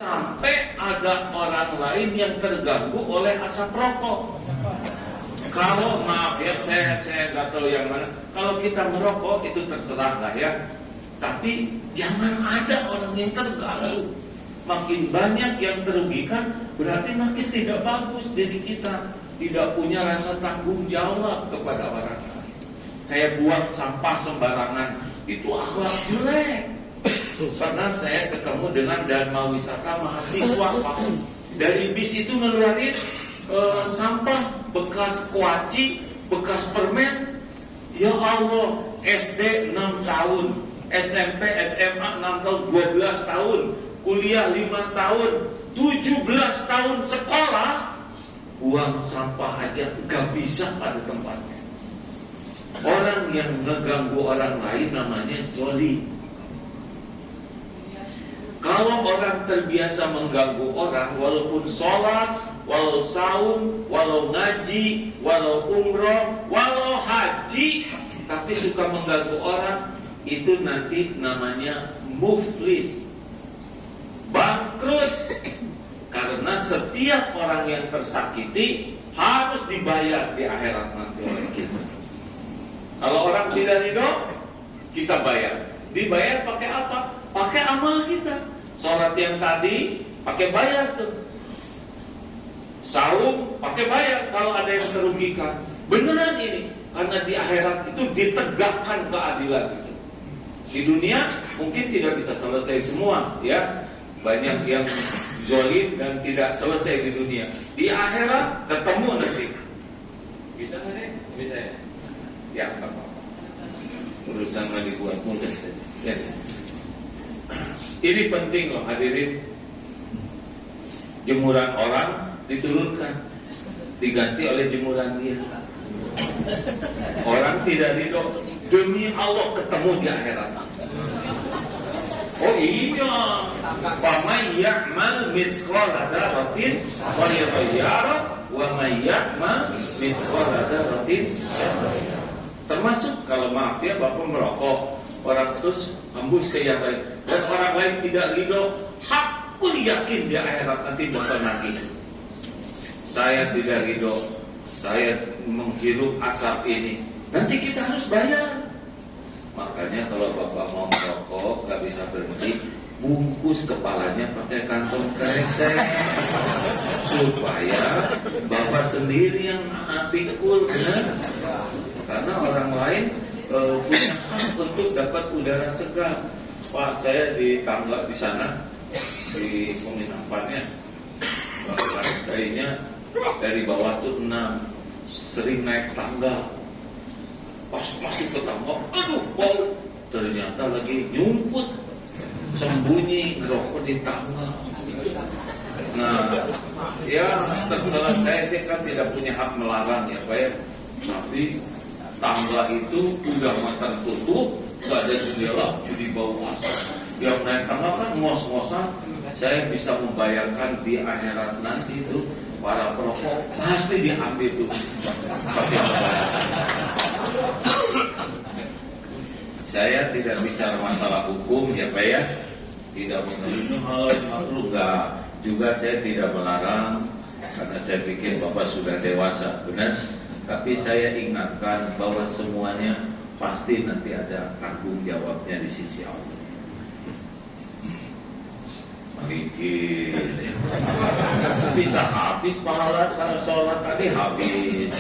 Sampai ada orang lain yang terganggu oleh asap rokok. Kalau maaf ya, saya nggak tahu yang mana. Kalau kita merokok itu terserah lah ya. Tapi jangan ada orang yang terganggu. Makin banyak yang terugikan, berarti makin tidak bagus diri kita. Tidak punya rasa tanggung jawab kepada orang lain. Kayak buang sampah sembarangan, itu akhlak jelek. Pernah saya ketemu dengan Dharma Wisata mahasiswa, Pak. Dari bis itu ngeluarin sampah bekas kuaci, bekas permen. Ya Allah, SD 6 tahun, SMP, SMA 6 tahun, 12 tahun, kuliah 5 tahun, 17 tahun sekolah, buang sampah aja gak bisa pada tempatnya. Orang yang ngeganggu orang lain namanya zolim. Kalau orang terbiasa mengganggu orang, walaupun sholat, walau saum, walau ngaji, walau umroh, walau haji, tapi suka mengganggu orang, itu nanti namanya muflis, bangkrut. Karena setiap orang yang tersakiti harus dibayar di akhirat nanti oleh kita. Kalau orang tidak ridho, kita bayar. Dibayar pakai apa? Pakai amal kita. Sholat yang tadi pakai bayar tuh. Saum pakai bayar kalau ada yang terugikan. Beneran ini, karena di akhirat itu ditegakkan keadilan itu. Di dunia mungkin tidak bisa selesai semua, ya. Banyak yang zalim dan tidak selesai di dunia. Di akhirat ketemu nanti. Bisa nggak nih? Bisa ya? Ya, nggak apa-apa. Urusan mah dibuat mudah saja. Ya. Ini penting loh hadirin. Jemuran orang diturunkan, diganti oleh jemuran dia. Orang tidak ridho, demi Allah ketemu di akhirat. Oh iya, faman ya'mal mithqala dzarratin falyughayyirhu wa man ya'mal mithqala dzarratin. Termasuk kalau maaf ya, bapak merokok, orang terus hembus ke yang lain, dan orang lain tidak ridho, hakul yakin di akhirat nanti bakal nagih. Saya tidak ridho, saya menghirup asap ini, nanti kita harus bayar. Makanya kalau bapak mau merokok gak bisa berhenti, bungkus kepalanya pakai kantong kresek supaya bapak sendiri yang pikul, benar? Karena orang lain punya hak untuk dapat udara segar. Pak, saya di tangga di sana, di penginapannya, kayaknya dari bawah tuh 6, sering naik tangga. Pas masuk ke tangga, aduh bau, ternyata lagi nyumput, sembunyi rokok di tangga. Nah, ya terserah, saya sih kan tidak punya hak melarang ya Pak ya, tapi tangga itu udah matang tutup, gak ada jendela, jadi bau asap. Yang naik tangga kan ngos-ngosan. Saya bisa membayangkan di akhirat nanti itu para perokok pasti diambil tuh pakai bayar. Saya tidak bicara masalah hukum ya Pak ya, tidak mengenai hal makhluk enggak. Juga saya tidak melarang karena saya pikir Bapak sudah dewasa, benar. Tapi saya ingatkan bahwa semuanya pasti nanti ada tanggung jawabnya di sisi Allah. Mikir, bisa habis pahala sholat tadi habis.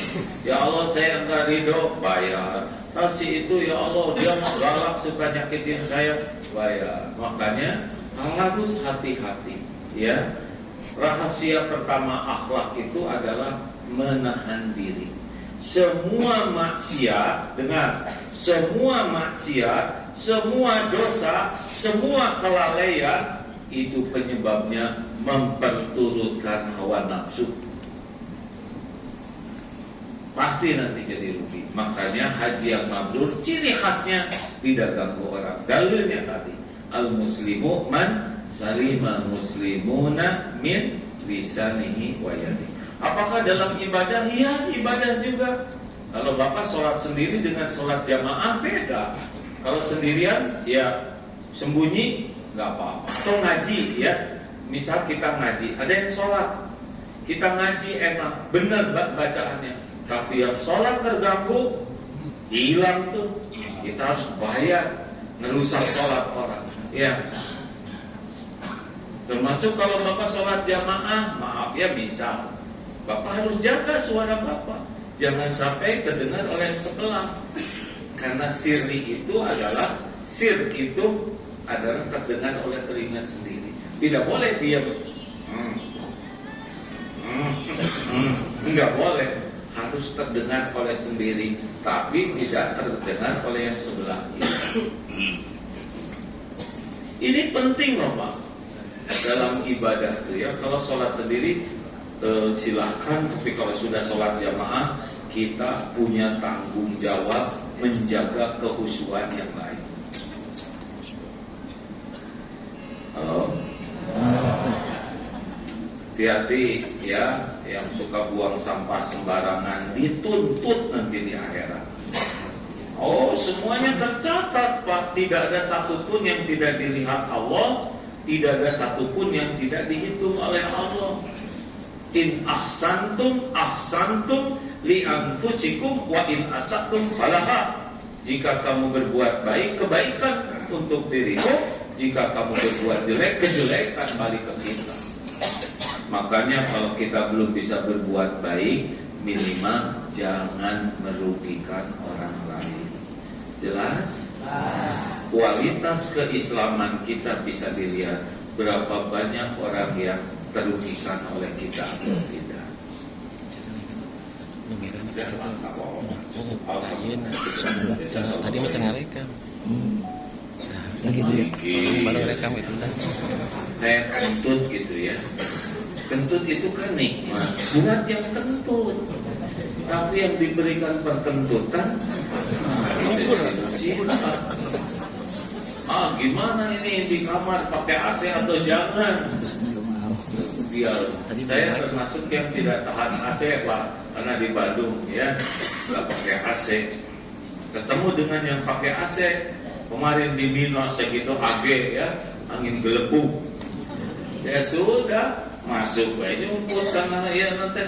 Ya Allah saya enggak ridho, bayar. Kasih itu ya Allah, dia mau galak suka nyakitin saya, bayar. Makanya harus hati-hati ya. Rahasia pertama akhlak itu adalah menahan diri. Semua maksiat, dengar, semua maksiat, semua dosa, semua kelalaian itu penyebabnya memperturutkan hawa nafsu. Pasti nanti jadi rugi. Makanya haji yang mabrur ciri khasnya tidak ganggu orang. Dalilnya tadi, al-muslimu man salima muslimuna min lisanihi wa yadihi. Apakah dalam ibadah? Ya, ibadah juga. Kalau Bapak sholat sendiri dengan sholat jamaah beda. Kalau sendirian, ya sembunyi, nggak apa-apa. Atau ngaji, ya Misal kita ngaji, ada yang sholat, kita ngaji enak, benar bacaannya, tapi yang sholat terganggu, hilang tuh, kita harus bayar, ngerusak sholat orang. Ya, termasuk kalau Bapak sholat jamaah, maaf ya bisa, Bapak harus jaga suara Bapak, jangan sampai terdengar oleh yang sebelah. Karena sir itu adalah terdengar oleh telinga sendiri. Tidak boleh diam. Enggak boleh. Harus terdengar oleh sendiri, tapi tidak terdengar oleh yang sebelah. Ini penting loh Pak, dalam ibadah itu ya. Kalau sholat sendiri silahkan, tapi kalau sudah sholat jamaah, kita punya tanggung jawab menjaga kehusuan yang baik. Halo? Hati-hati ya, yang suka buang sampah sembarangan, dituntut nanti di akhirat. Oh, semuanya tercatat Pak, tidak ada satupun yang tidak dilihat Allah, tidak ada satupun yang tidak dihitung oleh Allah. In ahsantum li anfusikum wa in asatum falaha. Jika kamu berbuat baik, kebaikan untuk dirimu. Jika kamu berbuat jelek, kejelekan balik ke kita. Makanya kalau kita belum bisa berbuat baik, minimal jangan merugikan orang lain. Jelas? Kualitas keislaman kita bisa dilihat, berapa banyak orang yang terugikan oleh kita atau tidak. Tadi macam rekam. Baru rekam itu kan. Kayak kentut gitu ya. Kentut itu kan nikmat buat yang kentut. Tapi yang diberikan perkentutan gimana ini di kamar pakai AC atau jangan? Biar saya termasuk yang tidak tahan AC Pak, karena di Bandung ya nggak pakai AC. Ketemu dengan yang pakai AC kemarin di minus segitu AG ya, angin gelembung. Ya sudah masuk ini umput karena ya nanti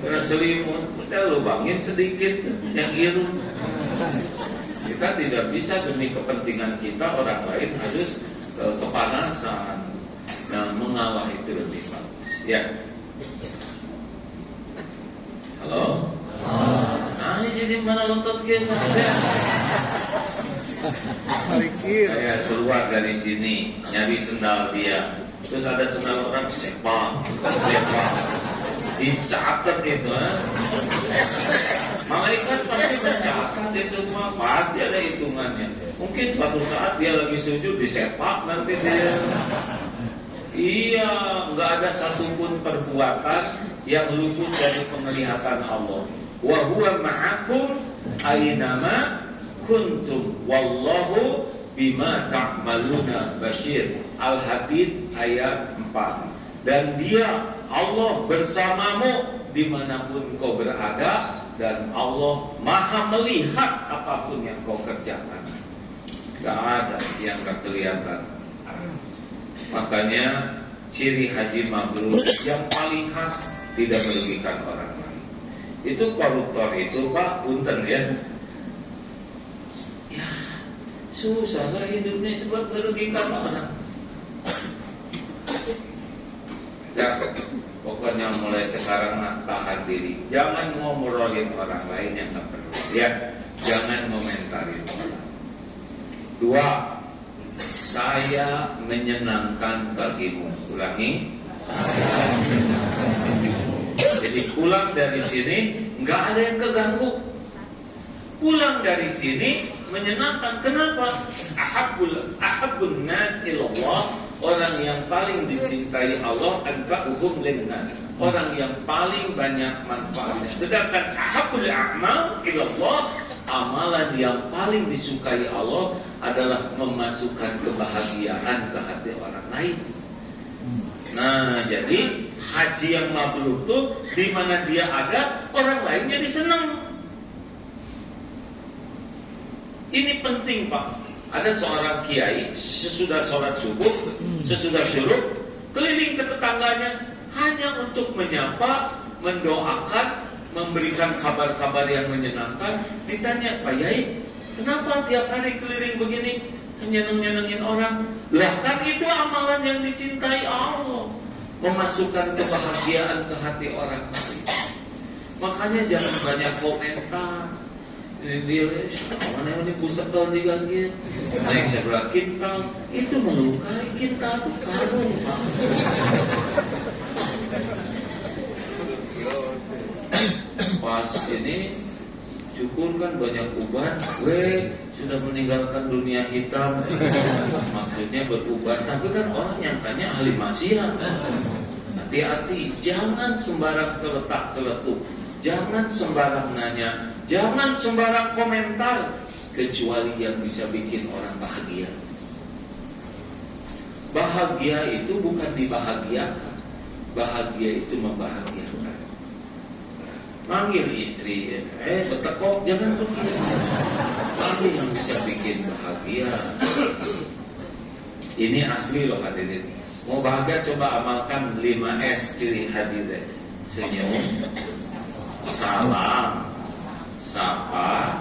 kena selimut, udah lubangin sedikit yang irung. Kita tidak bisa demi kepentingan kita orang lain harus kepanasan. Nah, mengalah itu lebih bagus. Ya. Halo. Nah, ini jadi mana lontot kita? Saya keluar dari sini nyari sendal dia. Terus ada sendal orang sepak. Dicatat itu, malaikat pasti mencatat itu, pasti ada hitungannya. Mungkin suatu saat dia lagi sujud disepak nanti dia. Iya, nggak ada satupun perbuatan yang luput dari penglihatan Allah. Wa huwa ma'akum aynama kuntum wallahu bima ta'maluna basyir. Al-Hadid ayat 4. Dan dia Allah bersamamu dimanapun kau berada, dan Allah maha melihat apapun yang kau kerjakan. Gak ada yang gak kelihatan. Makanya ciri haji mabrur yang paling khas tidak merugikan orang lain. Itu koruptor itu Pak, punten ya. Ya susah lah hidupnya sebab merugikan orang. Ya, pokoknya mulai sekarang tahan diri. Jangan ngobrolin orang lain yang tak perlu. Ya, jangan komentarin orang. 2, saya menyenangkan bagimu. Ulangi. Jadi pulang dari sini nggak ada yang keganggu. Pulang dari sini menyenangkan. Kenapa? Ahabbun nas ilallah. Orang yang paling dicintai Allah anfa'uhum linnas. Orang yang paling banyak manfaatnya. Sedangkan ahabbul a'mal ilallah, amalan yang paling disukai Allah adalah memasukkan kebahagiaan ke hati orang lain. Nah, jadi haji yang mabrur itu di mana dia ada, orang lain jadi senang. Ini penting Pak. Ada seorang kiai sesudah sholat subuh, sesudah syuruk, keliling ke tetangganya hanya untuk menyapa, mendoakan, memberikan kabar-kabar yang menyenangkan. Ditanya, Pak Yai, kenapa tiap hari keliling begini, nyeneng-nyenengin orang? Lah kan itu amalan yang dicintai Allah, memasukkan kebahagiaan ke hati orang lain. Makanya jangan banyak komentar. Dia mana ini pusekal juga gitu, naik sebelah kintal, itu melukai kita tuh karung. Pas ini syukur kan banyak uban, sudah meninggalkan dunia hitam, maksudnya beruban, tapi kan orang nyangkanya ahli maksiat. Hati-hati, jangan sembarang celetak-celetuk, jangan sembarang nanya, jangan sembarang komentar, kecuali yang bisa bikin orang bahagia. Bahagia itu bukan dibahagiakan, bahagia itu membahagiakan. Manggil istri, betekok, jangan begitu. Panggil yang bisa bikin bahagia. Ini asli loh hadirin. Mau bahagia coba amalkan 5S ciri haji deh. Senyum, salam, sapa,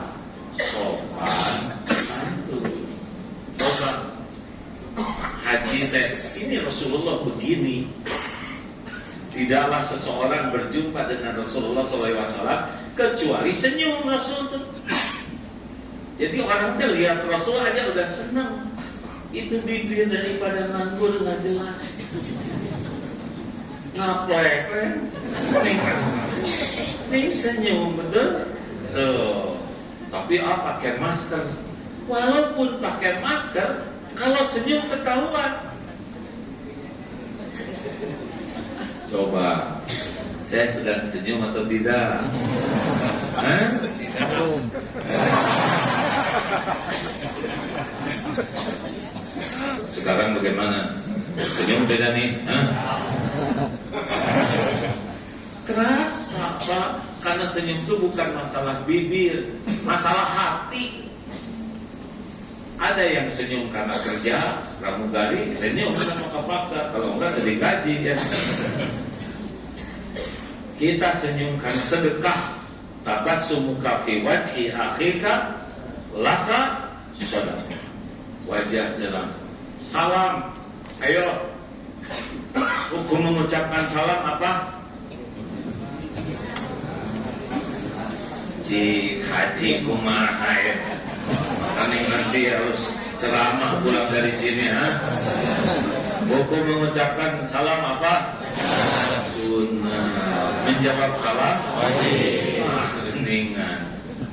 sopan, santun. Coba haji teh. Ini Rasulullah begini. Tidaklah seseorang berjumpa dengan Rasulullah SAW kecuali senyum Rasul itu. Jadi orang tuh lihat Rasul aja udah senang. Itu bibir daripada nganggur nggak jelas. Ngapain? Nih senyum betul. Tapi pakai masker. Walaupun pakai masker, kalau senyum ketahuan. Coba, saya sedang senyum atau tidak? Belum. Sekarang bagaimana? Senyum beda nih? Keras apa? Karena senyum itu bukan masalah bibir, masalah hati. Ada yang senyum karena kerja, pramugari, senyum karena kepaksa, kalau enggak jadi gaji ya. Kita senyum karena sedekah, tabassumuka fi wajhi akhika laka sadaqah. Wajah cerah. Salam. Ayo. Hukum mengucapkan salam apa? Si haji kumaha ya. Makanya nanti harus ceramah pulang dari sini, Buku mengucapkan salam apa? Sunnah. Menjawab salam wajib. Ringan.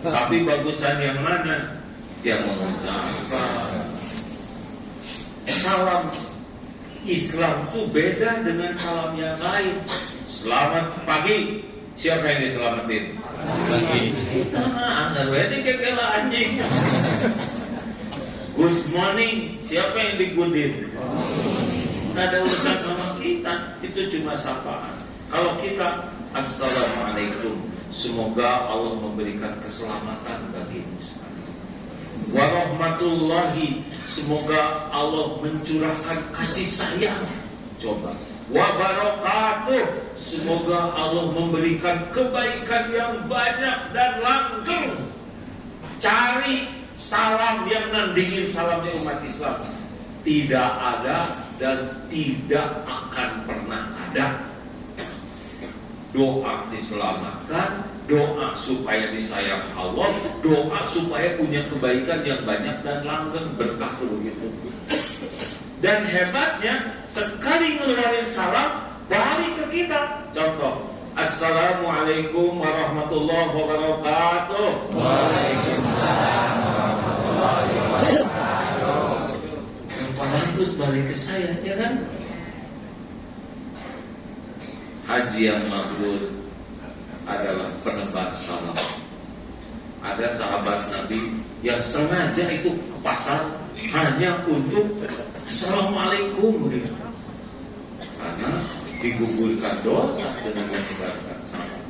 Tapi bagusan yang mana? Yang mengucapkan salam Islam itu beda dengan salam yang lain. Selamat pagi. Siapa yang diselamatin? Pagi. Kita mah anggar wedi kekela anjing. Good morning. Siapa yang digudin? Nggak ada urusan sama kita. Itu cuma sapaan. Kalau kita assalamualaikum, semoga Allah memberikan keselamatan bagimu sekalian. Warahmatullahi, semoga Allah mencurahkan kasih sayang. Coba. Wabarakatuh, semoga Allah memberikan kebaikan yang banyak dan langgeng. Cari salam yang nandingin salamnya umat Islam. Tidak ada dan tidak akan pernah ada. Doa diselamatkan, doa supaya disayang Allah, doa supaya punya kebaikan yang banyak dan langgeng, berkah begitu. Dan hebatnya, sekali ngeluarin salam, balik ke kita. Contoh, assalamualaikum warahmatullahi wabarakatuh. Waalaikumsalam warahmatullahi wabarakatuh. Yang paling terus balik ke saya, ya kan? Haji yang mabrur adalah penebar salam. Ada sahabat Nabi yang sengaja itu ke pasar hanya untuk assalamualaikum begitu. Karena digugurkan dosa dengan menyebarkan salam.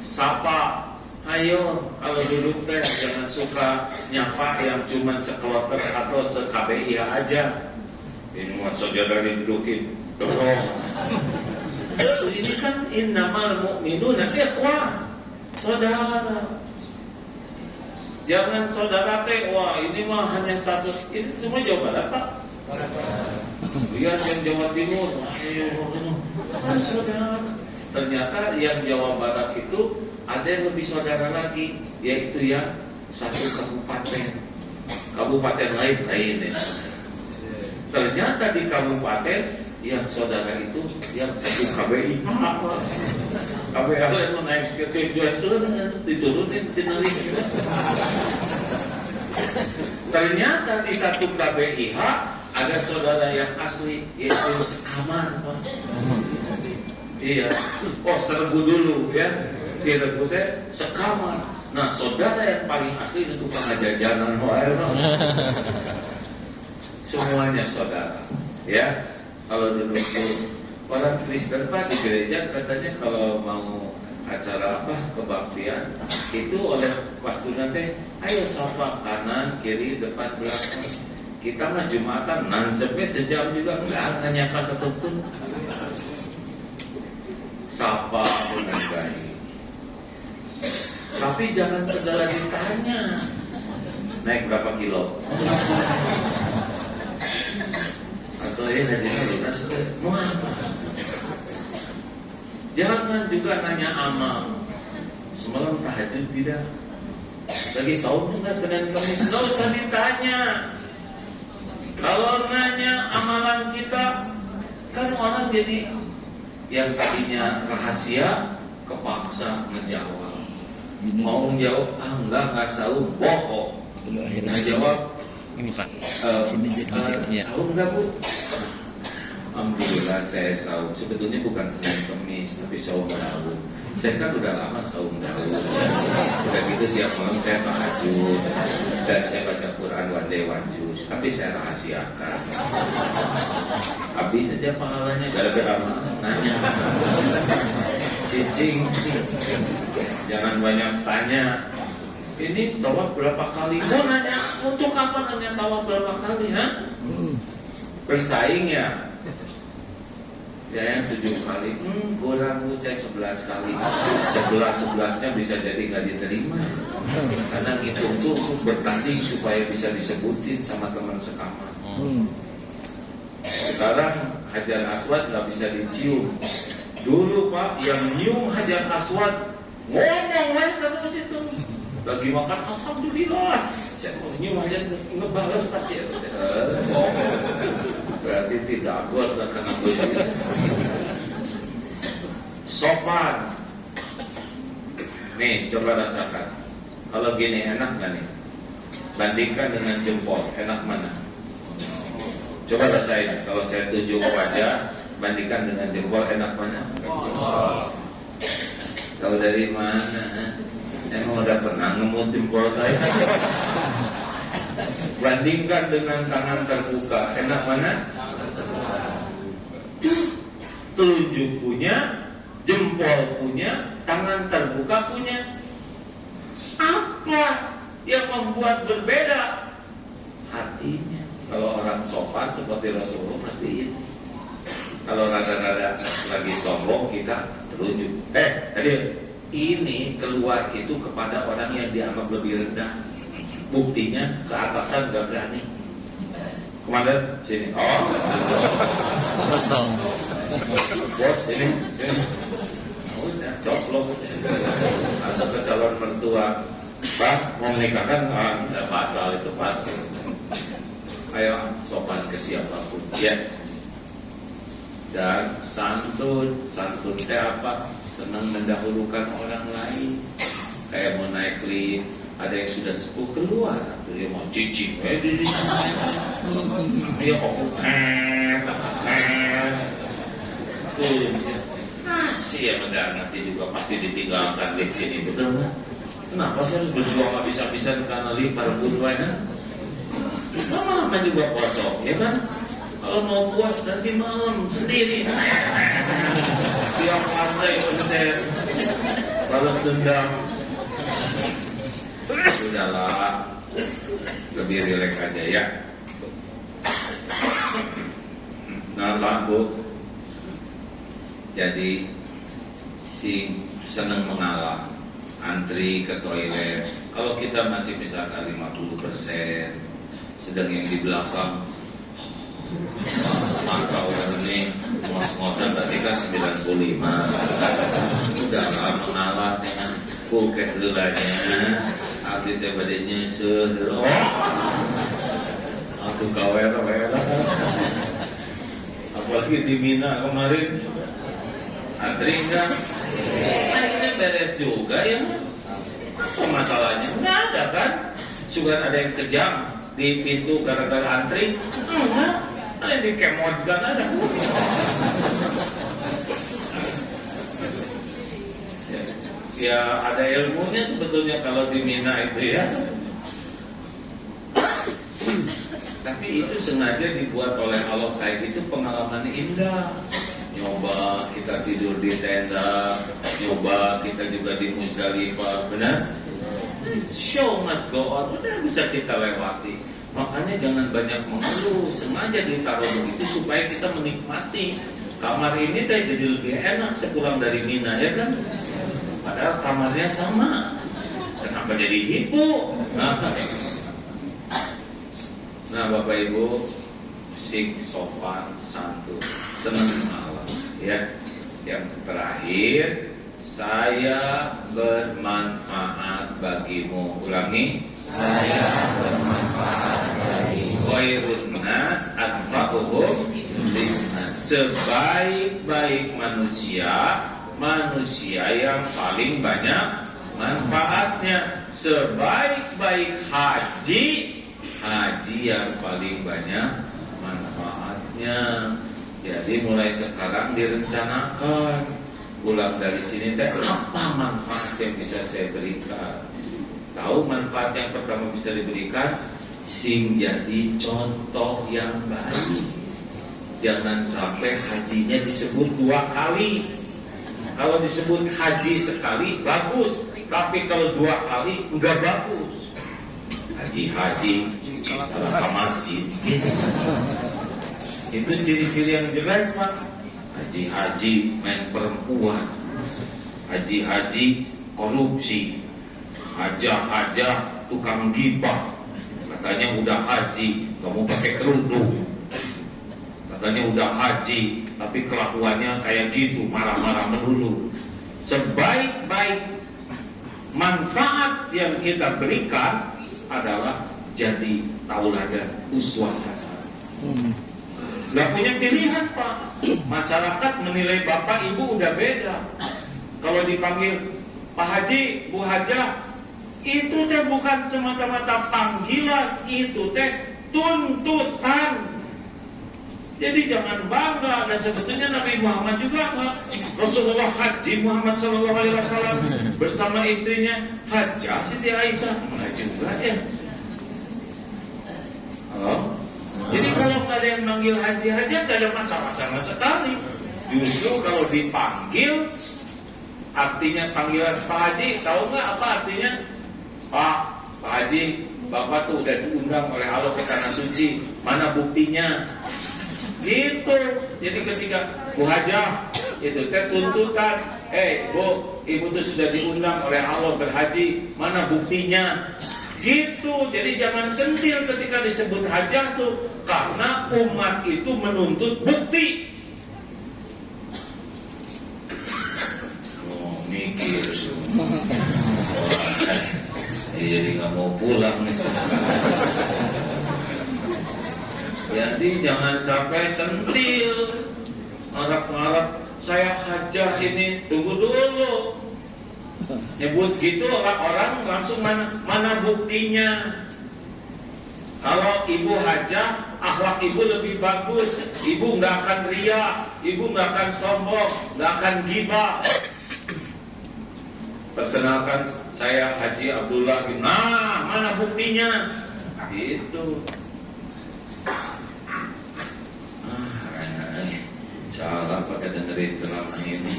Sapa, ayo kalau duduk teh jangan suka nyapa yang cuma sekelompok atau se-KBIA aja. Ini mah saudara didudukin. dorong. Ini kan innamal mu'minuna ikhwah, saudara. Jangan saudara teh, wah ini mah hanya satu, ini semua Jawa Barat Pak. Lihat yang Jawa Timur, kan saudara. Ternyata yang Jawa Barat itu ada yang lebih saudara lagi, yaitu yang satu kabupaten. Kabupaten lain ya. Ternyata di kabupaten yang saudara itu yang satu KBI KBI yang mau naik ke tujuan diturunin tinalik. Ternyata di satu KBIH ada saudara yang asli, yaitu sekamar Pak. Iya, serbu dulu ya, direbutnya sekamar. Nah saudara yang paling asli itu tukang jajanan semuanya saudara ya. Kalau dulu orang Kristen Pak di gereja katanya kalau mau acara kebaktian itu oleh pastoran teh, ayo sapa kanan kiri depan belakang. Kita mah Jumatan nancepnya sejam juga enggak nyapa satu pun. Sapa dengan baik. Tapi jangan segala ditanya naik berapa kilo. Atau hajinya lunas, mau apa? Jangan juga nanya amal. Semalam tahajud tidak? Lagi saum enggak Senin Kamis? Enggak usah ditanya. Kalau nanya amalan kita, kan orang jadi yang tadinya rahasia kepaksa ngejawab. Mau jawab, enggak saum, bohong. Ngejawab, ini Pak, sini jadi sahur enggak Bu? Alhamdulillah saya sahur. Sebetulnya bukan Senin Kamis, tapi sahur dahulu. Saya kan udah lama sahur dahulu. Udah gitu tiap malam saya tahajud dan saya baca Quran one day one juz. Tapi saya rahasiakan. Habis saja pahalanya gara-gara nanya. Cicing. Jangan banyak tanya. Ini tawaf berapa kali? Mau nanya, untuk apa nanya tawaf berapa kali? Bersaing ya? Ya yang 7 kali. Kurang saya 11 kali. 11-11-nya bisa jadi nggak diterima. Karena ngitung tuh bertanding supaya bisa disebutin sama teman sekamar. Sekarang Hajar Aswad nggak bisa dicium. Dulu Pak, yang nyium Hajar Aswad ngomong terus itu. Lagi makan, alhamdulillah. Saya mau nyium aja ngebalas pasti. Berarti tidak kuat karena begitu. Sopan. Nih, coba rasakan. Kalau gini enak nggak nih? Bandingkan dengan jempol, enak mana? Coba rasain. Kalau saya tunjuk wajah, bandingkan dengan jempol, enak mana? Kalau dari mana? Emang udah pernah ngemut jempol saya? Bandingkan dengan tangan terbuka, enak mana? Telunjuk punya, jempol punya, tangan terbuka punya. Apa yang membuat berbeda? Hatinya. Kalau orang sopan seperti Rasulullah pasti ini. Kalau rada-rada lagi sombong kita telunjuk. Tadi ini keluar itu kepada orang yang dianggap lebih rendah. Buktinya ke atasan gak berani. Komandan sini. Bos sini. Udah coplok. Atau ke calon mertua, Pak mau menikahkan? Tidak batal itu pasti. Ayo sopan ke siapapun. Ya. Dan santun apa? Senang mendahulukan orang lain. Kayak mau naik lift, ada yang sudah sepuh keluar, dia mau cicing, di sana. Ya masih ya mendarat nanti juga pasti ditinggalkan lift ini, betul nggak? Kenapa saya harus berjuang habis-habisan karena lift para buruan? Lama-lama juga kosong, ya kan? Kalau mau puas nanti malam sendiri. Tiap pantai konser balas dendam. Sudahlah, lebih rileks aja ya. Nah Bu, Jadi si seneng mengalah, antri ke toilet. Kalau kita masih misalkan 50%, sedang yang di belakang maka orang ini ngos-ngosan tadi kan 95. Udahlah mengalah dengan pulkeh gelanya. Abdi teh bade nyeuseut. Aku kawer-kawer. Apalagi di Mina kemarin antri enggak? Akhirnya beres juga ya. Apa masalahnya? Enggak ada kan? Sudah ada yang kejam di pintu gara-gara antri? Enggak. Ada yang dikemot kan ada. Ya ada ilmunya sebetulnya kalau di Mina itu ya. Tapi itu sengaja dibuat oleh Allah kayak gitu, pengalaman indah. Nyoba kita tidur di tenda, nyoba kita juga di Muzdalifah, benar? Show must go on, benar bisa kita lewati. Makanya jangan banyak mengeluh, sengaja ditaruh begitu supaya kita menikmati. Kamar ini teh jadi lebih enak sepulang dari Mina ya kan? Padahal kamarnya sama. Kenapa jadi hipo? Nah Bapak Ibu, sing sopan santun, senang malam ya. Yang terakhir, saya bermanfaat bagimu. Ulangi. Saya bermanfaat bagimu. Khairun nas anfa'uhum linnas. Sebaik-baik manusia, manusia yang paling banyak manfaatnya. Sebaik-baik haji, haji yang paling banyak manfaatnya. Jadi mulai sekarang direncanakan pulang dari sini teh apa manfaat yang bisa saya berikan. Tahu manfaat yang pertama bisa diberikan, sing jadi contoh yang baik. Jangan sampai hajinya disebut 2 kali. Kalau disebut haji sekali bagus, tapi kalau 2 kali enggak bagus. Haji kalau ke masjid gitu. Itu ciri-ciri yang jelek Pak. Haji main perempuan, haji korupsi, haja tukang gibah. Katanya udah haji kamu pakai kerudung. Katanya udah haji tapi kelakuannya kayak gitu, marah-marah melulu. Sebaik-baik manfaat yang kita berikan adalah jadi tauladan, uswah hasanah. Gak punya pilihan Pak. Masyarakat menilai Bapak Ibu udah beda. Kalau dipanggil Pak Haji, Bu Hajah, itu teh bukan semata-mata panggilan, itu teh tuntutan. Jadi jangan bangga. Dan sebetulnya Nabi Muhammad juga Rasulullah Haji Muhammad SAW bersama istrinya Hajjah Siti Aisyah. Nah juga ya. Halo? Jadi kalau nggak ada yang manggil haji nggak ada masalah sama sekali. Justru kalau dipanggil, artinya panggilan Pak Haji, tahu nggak apa artinya? Pak Haji, Bapak tuh udah diundang oleh Allah ke tanah suci. Mana buktinya? Gitu. Jadi ketika Bu Hajah itu teh tuntutan, Bu, Ibu tuh sudah diundang oleh Allah berhaji. Mana buktinya? Gitu, jadi jangan centil ketika disebut hajah tuh, karena umat itu menuntut bukti. Oh, mikir semua. Jadi nggak mau pulang nih. Jadi jangan sampai centil, ngarap-ngarap saya hajah ini, tunggu dulu. Nyebut gitu orang langsung mana buktinya. Kalau ibu hajah, akhlak ibu lebih bagus, ibu nggak akan ria, ibu nggak akan sombong, nggak akan gibah. Perkenalkan saya Haji Abdullah. Nah, mana buktinya? Gitu. Salah pakai dengerin selama ini.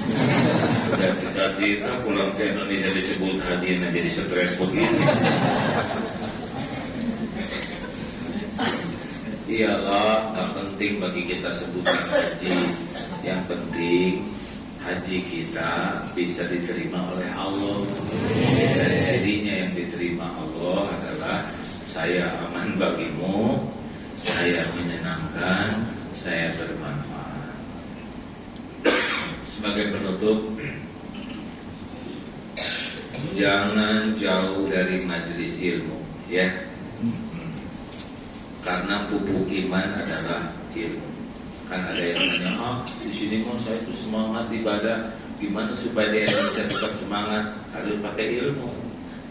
Dan cita-cita pulang ke Indonesia disebut haji, nah jadi stres begini. Iyalah, gak penting bagi kita sebutan haji. Yang penting haji kita bisa diterima oleh Allah. Dan cirinya yang diterima Allah adalah saya aman bagimu, saya menyenangkan, saya bermanfaat. Sebagai penutup, jangan jauh dari majelis ilmu, ya. Karena pupuk iman adalah ilmu. Kan ada yang nanya, di sini kok saya itu semangat ibadah, gimana supaya dia bisa tetap semangat? Harus pakai ilmu.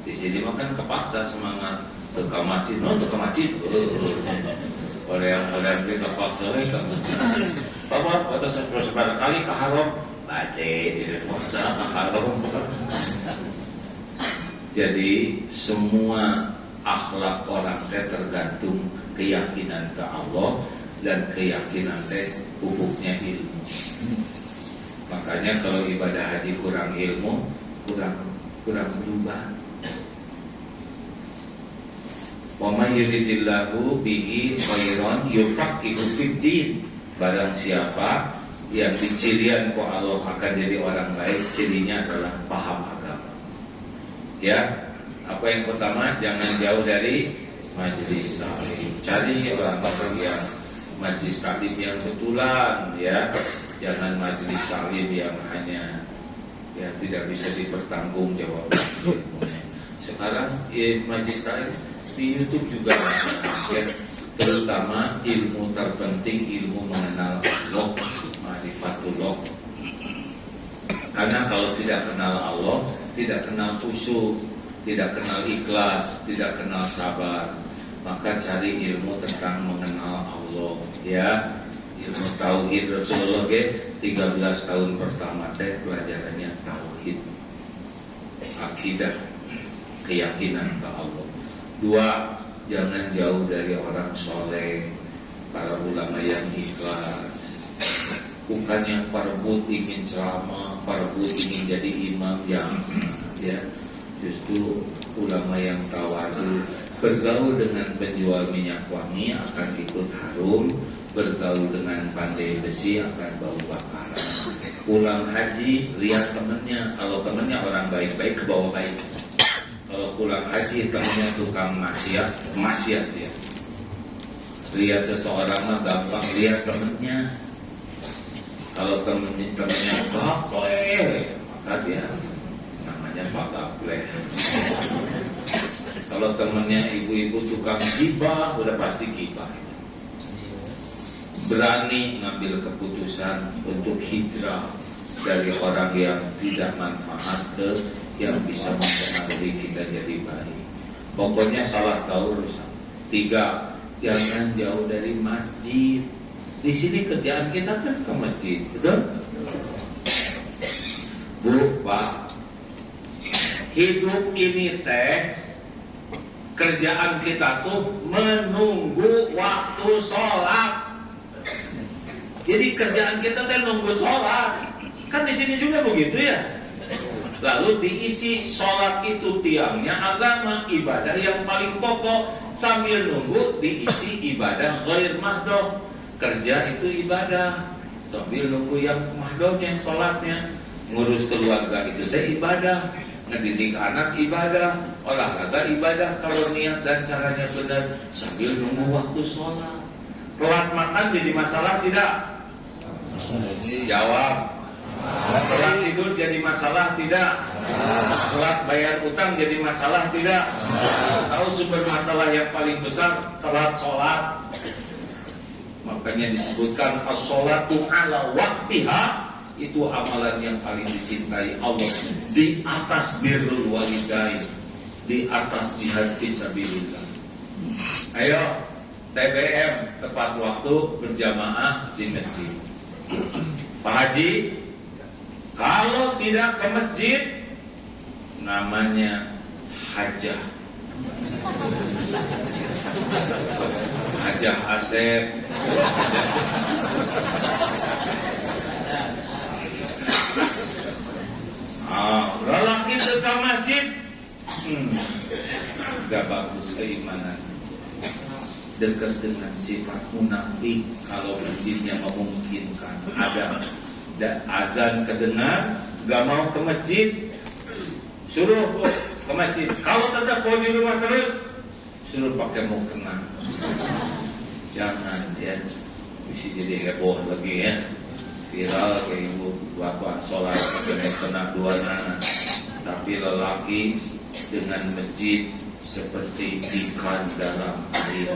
Di sini mah kan kepaksa semangat, ke masjid, ke masjid. Oleh yang kepaksa, Bapak atau sebarang kali ke haram, badai, maksa ke haram. Jadi semua akhlak orang tergantung keyakinan ke Allah dan keyakinan pupuknya ilmu. Makanya kalau ibadah haji kurang ilmu, kurang berubah. Wa may yuridillahu bihi khairan yufaqihu fid-din. Barang siapa yang dicirian ku Allah akan jadi orang baik, cirinya adalah paham agama. Ya, apa yang pertama, jangan jauh dari majelis taklim. Cari orang yang majelis taklim yang betulan, ya. Jangan majelis taklim yang hanya ya tidak bisa dipertanggungjawabkan ilmunya. Sekarang majelis taklim di YouTube juga ya. Terutama ilmu terpenting, ilmu mengenal Allah, ma'rifatullah. Karena kalau tidak kenal Allah, tidak kenal khusyuk, tidak kenal ikhlas, tidak kenal sabar, maka cari ilmu tentang mengenal Allah, ya. Ilmu tauhid Rasulullah 13 tahun pertama pelajarannya tauhid, akidah, keyakinan ke Allah. 2, jangan jauh dari orang soleh, para ulama yang ikhlas. Bukan yang perebut ingin ceramah, perebut ingin jadi imam, yang ya. Justru ulama yang tawadu, bergaul dengan penjual minyak wangi akan ikut harum, bergaul dengan pandai besi akan bau bakaran. Pulang haji, lihat temennya, kalau temennya orang baik-baik, ke bawah baik. Kalau pulang haji temennya tukang maksiat ya. Lihat seseorang mah gampang, lihat temennya. Kalau temennya gapleh, maka dia namanya Pak Gapleh. Kalau temennya ibu-ibu tukang gibah, udah pasti gibah. Berani ngambil keputusan untuk hijrah dari orang yang tidak manfaat ke yang bisa mempengaruhi kita jadi baik. Pokoknya salah tahu rusak. 3, jangan jauh dari masjid. Di sini kerjaan kita kan ke masjid, betul? Bu, Pak, hidup ini kerjaan kita tuh menunggu waktu sholat. Jadi kerjaan kita nunggu sholat. Kan di sini juga begitu ya. Lalu diisi sholat itu tiangnya agama, ibadah yang paling pokok. Sambil nunggu diisi ibadah ghair mahdoh. Kerja itu ibadah. Sambil nunggu yang mahdohnya, sholatnya. Ngurus keluarga itu ibadah. Ngedidik anak ibadah. Olahraga ibadah kalau niat dan caranya benar. Sambil nunggu waktu sholat. Telat makan jadi masalah tidak? Jawab. Telat tidur jadi masalah tidak? Telat bayar utang jadi masalah tidak? Tahu sumber masalah yang paling besar? Telat sholat. Makanya disebutkan as-sholatu ala waktiha, itu amalan yang paling dicintai Allah di atas birrul walidain, di atas jihad fisabilillah. Ayo TBM, tepat waktu berjamaah di masjid. Pak Haji, kalau tidak ke masjid, namanya hajah. Hajah Asep. Lelaki ke masjid, gak bagus keimanan. Dekat dengan sifat munafik kalau masjidnya memungkinkan. Ada azan kedengar, gak mau ke masjid, suruh ke masjid. Kalau tetap mau di rumah terus, suruh pakai mukena. Jangan ya, bisa jadi heboh lagi ya. Viral ke ibu bapak sholat pakai mukena dua anak, tapi lelaki dengan masjid seperti ikan dalam air.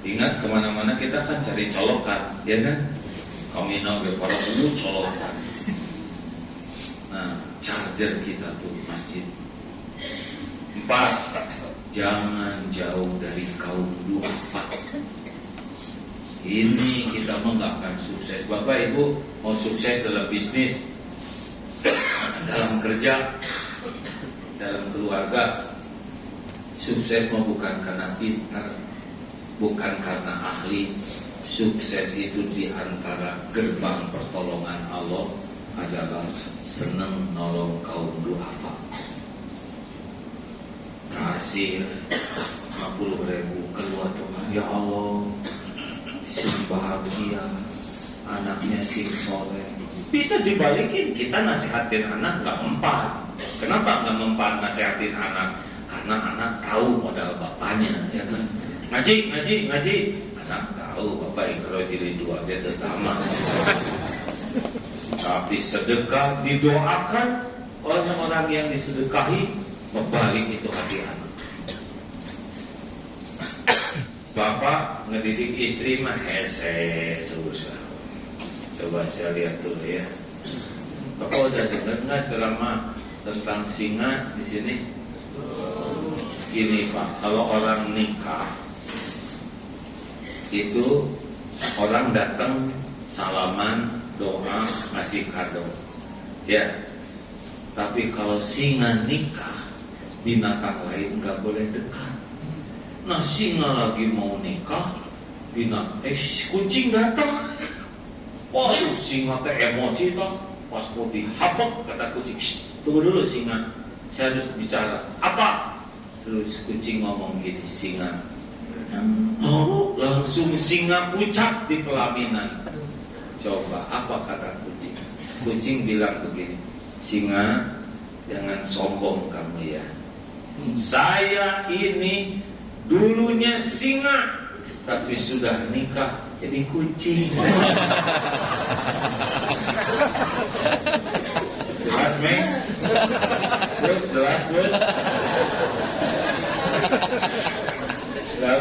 Ingat kemana-mana kita kan cari colokan, ya kan? Kamina ke para colokan. Nah, charger kita tuh masjid. 4. Jangan jauh dari kaum duafa. Ini kita mah nggak akan sukses. Bapak Ibu mau sukses dalam bisnis, dalam kerja, dalam keluarga. Sukses mah bukan karena pintar, bukan karena ahli. Sukses itu di antara gerbang pertolongan Allah adalah senang nolong kaum duafa. Kasih 50.000 keluar rumah, ya Allah, si bahagia, anaknya si soleh. Bisa dibalikin, kita nasihatin anak nggak mempan. Kenapa nggak mempan nasihatin anak? Karena anak tahu modal bapaknya, ya kan? Ngaji. Anak tahu bapak ikro jilid 2 dia terutama. Tapi sedekah didoakan oleh orang yang disedekahi, membalik itu hati anak. Bapak ngedidik istri mah hese susah. Coba saya lihat dulu ya. Bapak udah dengar nggak ceramah tentang singa di sini? Gini Pak, kalau orang nikah itu orang datang salaman, doa, ngasih kado, ya. Tapi kalau singa nikah, binatang lain nggak boleh dekat. Nah singa lagi mau nikah, kucing datang. Wah singa teh emosi toh, pas mau dihapok kata kucing, tunggu dulu singa, saya harus bicara. Apa? Terus kucing ngomong gini, singa. Oh, langsung singa pucat di pelaminan. Coba apa kata kucing? Kucing bilang begini, singa, jangan sombong kamu ya. Saya ini dulunya singa, tapi sudah nikah jadi kucing. Jelas, Meng? Terus jelas.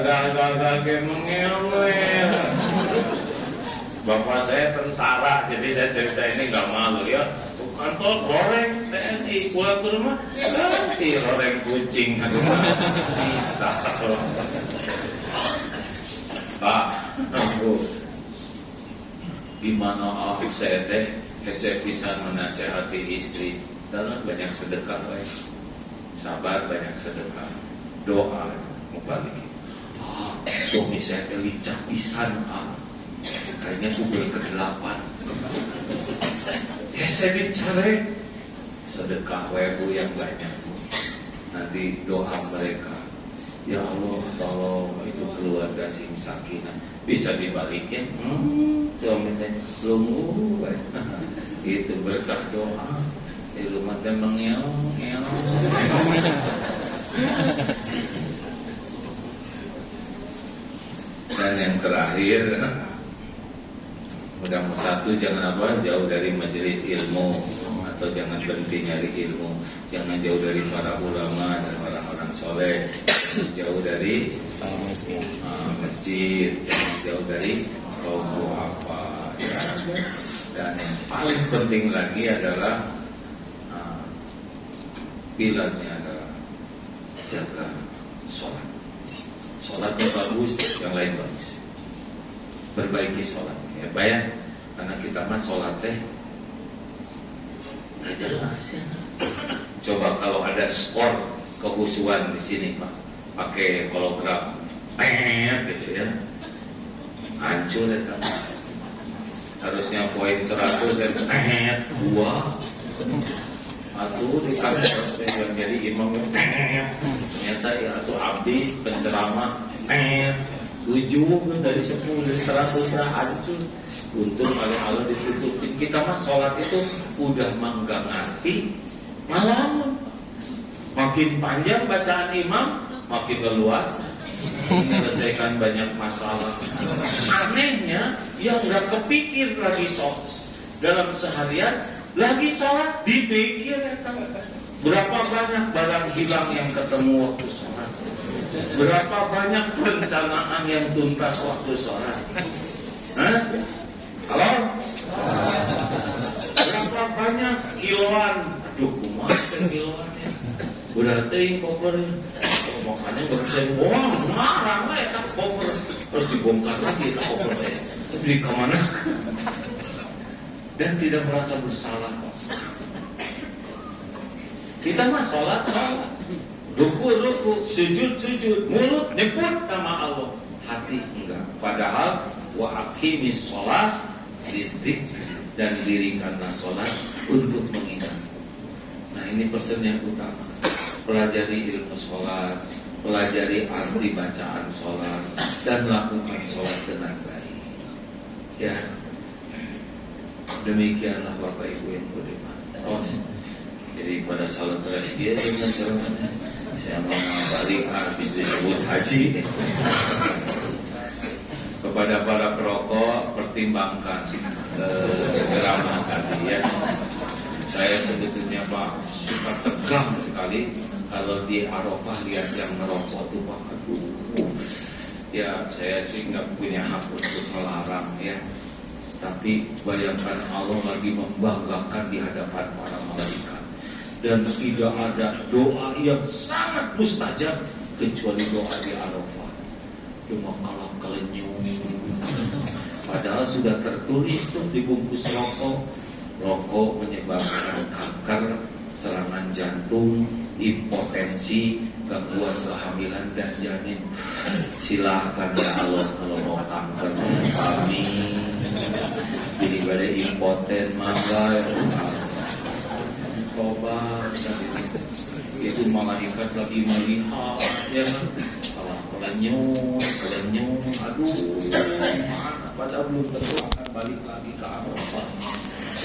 Gagal kayak mengewel. Bapak saya tentara, jadi saya cerita ini gak malu ya. Kantor loreng TNI, pulang ke rumah ganti loreng kucing. Aduh, bisa. Pak, gimana saya bisa menasehati istri? Karena banyak sedekah, sabar, banyak sedekah, doa, mubalik. Suami saya licah pisan, kayaknya Google ke-8. Ya saya dicari sedekah Bu yang banyak. Nanti doa mereka, ya Allah tolong itu keluarga sing sakinah. Bisa dibalikin, suaminya belum itu berkah doa. Rumah teh mengeong. Dan yang terakhir, mudah-mudahan jangan jauh dari majelis ilmu, atau jangan berhenti nyari ilmu, jangan jauh dari para ulama dan orang-orang soleh, jauh dari masjid, jangan jauh dari kaum duafa, ya. Dan yang paling penting lagi adalah pilarnya adalah jaga sholat. Sholatnya bagus, yang lain bagus. Perbaiki sholatnya, ya bayang. Karena kita mah sholat teh nggak jelas ya. Coba kalau ada skor kehusuan di sini Pak, pakai hologram, gitu ya, hancur ya kan. Harusnya poin 100, 2. Atuh dikasih yang jadi imam, ternyata ya atuh abdi penceramah, 7 dari 10 dari 100 hancur. Untung oleh Allah ditutupin. Kita mah sholat itu udah mengganti malam. Makin panjang bacaan imam, makin leluasa menyelesaikan banyak masalah. Anehnya yang nggak kepikir lagi sholat dalam seharian, lagi sholat dipikir ya kan. Berapa banyak barang hilang yang ketemu waktu sholat, berapa banyak perencanaan yang tuntas waktu sholat. Halo? Berapa banyak kiloan? Aduh, kumaha kiloan ya. Udah teuing koper. Makanya baru saya bohong, marah lah ya koper. Terus dibongkar lagi koper teh. Beli kemana? Dan tidak merasa bersalah. Kita mah sholat, ruku, sujud, mulut nyebut nama Allah, hati enggak. Padahal wa aqimis sholat lidzikr, dan dirikanlah sholat untuk mengingat. Nah, ini pesan yang utama. Pelajari ilmu sholat, pelajari arti bacaan sholat, dan lakukan sholat dengan baik. Ya, demikianlah Bapak Ibu yang budiman. Jadi pada salat terakhir dia dengan ceramahnya, saya mau balik habis disebut haji. Kepada para perokok, pertimbangkan ceramah tadi ya. Saya sebetulnya Pak suka tegang sekali kalau di Arafah lihat yang merokok tuh Pak. Aduh, ya saya sih nggak punya hak untuk melarang ya. Tapi bayangkan Allah lagi membanggakan di hadapan para malaikat. Dan tidak ada doa yang sangat mustajab kecuali doa di Arafah. Cuma kalah kelenyum. Padahal sudah tertulis tuh di bungkus rokok. Rokok menyebabkan kanker, serangan jantung, impotensi, gangguan kehamilan dan janin. Silakan ya Allah kalau mau kanker, amin. Jadi pada impoten maka coba itu malaikat lagi melihat ya kalau kelenyum, aduh mana pada belum tentu akan balik lagi ke Arafah.